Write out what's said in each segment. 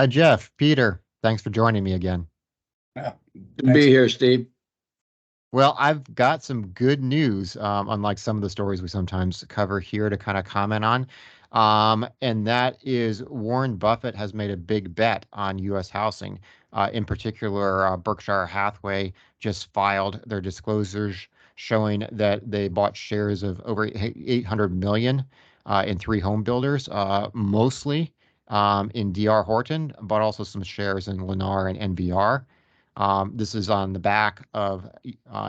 Jeff, Peter, thanks for joining me again. Yeah, Good to be thanks. here, Steve. Well, I've got some good news, unlike some of the stories we sometimes cover here to kind of comment on. And that is Warren Buffett has made a big bet on U.S. housing. In particular, Berkshire Hathaway just filed their disclosures showing that they bought shares of over 800 million in three home builders, mostly in D.R. Horton, but also some shares in Lennar and NVR. This is on the back of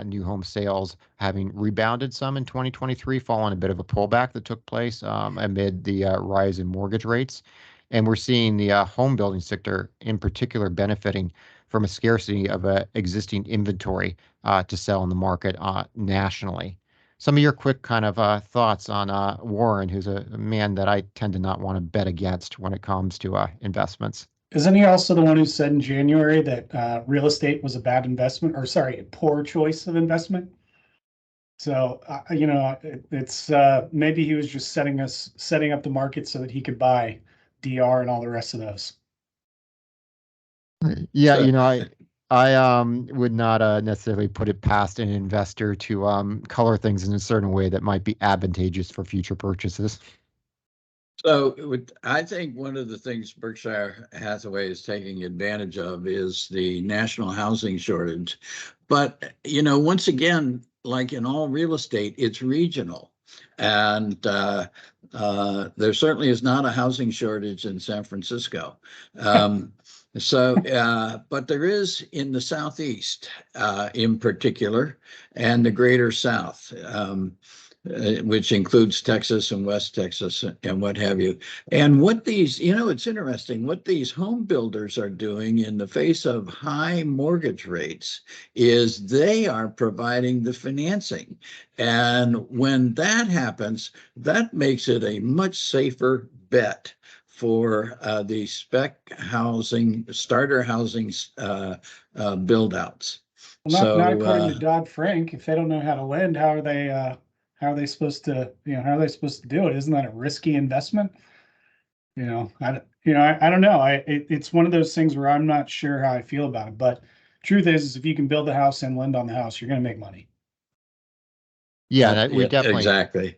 new home sales having rebounded some in 2023, following a bit of a pullback that took place amid the rise in mortgage rates. And we're seeing the home building sector in particular benefiting from a scarcity of existing inventory to sell in the market nationally. Some of your quick kind of thoughts on Warren, who's a man that I tend to not want to bet against when it comes to investments. Isn't he also the one who said in January that real estate was a bad investment, or sorry, a poor choice of investment? So, it's maybe he was just setting up the market so that he could buy DR and all the rest of those. Yeah, So, I would not necessarily put it past an investor to color things in a certain way that might be advantageous for future purchases. I think one of the things Berkshire Hathaway is taking advantage of is the national housing shortage. But, once again, like in all real estate, it's regional. And there certainly is not a housing shortage in San Francisco. But there is in the Southeast in particular, and the greater South. Which includes Texas and West Texas and what have you. And what these, it's interesting what these home builders are doing in the face of high mortgage rates is they are providing the financing. And when that happens, that makes it a much safer bet for the spec housing, starter housing build outs. Well, not according to Dodd-Frank. If they don't know how to lend, how are they supposed to, how are they supposed to do it? Isn't that a risky investment? I don't know. It's one of those things where I'm not sure how I feel about it. But truth is if you can build a house and lend on the house, you're going to make money. Yeah, we Yeah, definitely, exactly.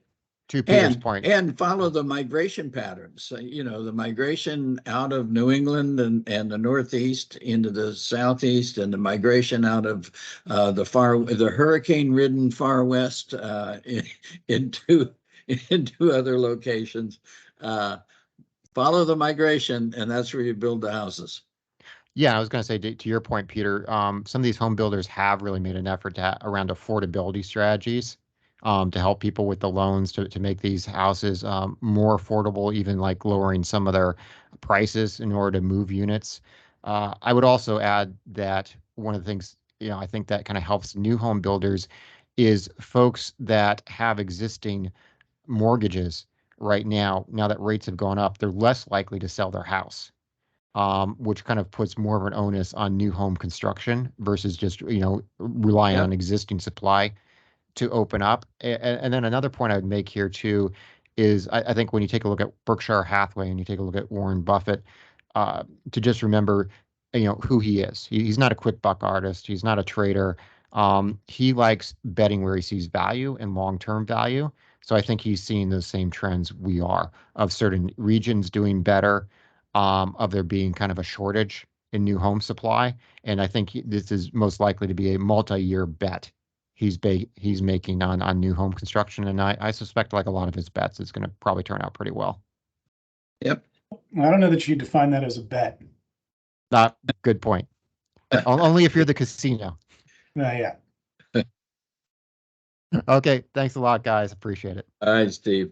to Peter's point. And follow the migration patterns. The migration out of New England and the Northeast into the Southeast, and the migration out of the hurricane-ridden far West into other locations. Follow the migration, and that's where you build the houses. Yeah, I was going to say to your point, Peter, some of these home builders have really made an effort around affordability strategies to help people with the loans to make these houses more affordable, even like lowering some of their prices in order to move units. I would also add that one of the things, I think that kind of helps new home builders is folks that have existing mortgages right now that rates have gone up, they're less likely to sell their house, which kind of puts more of an onus on new home construction versus just, relying on Yep. existing supply to open up. And then another point I would make here too is I think when you take a look at Berkshire Hathaway and you take a look at Warren Buffett, to just remember, who he is. He's not a quick buck artist. He's not a trader. He likes betting where he sees value and long-term value. So I think he's seeing those same trends we are of certain regions doing better, of there being kind of a shortage in new home supply. And I think this is most likely to be a multi-year bet he's making on new home construction. And I suspect, like a lot of his bets, it's going to probably turn out pretty well. Yep. I don't know that you define that as a bet. Good point. Only if you're the casino. Yeah. Okay. Thanks a lot, guys. Appreciate it. All right, Steve.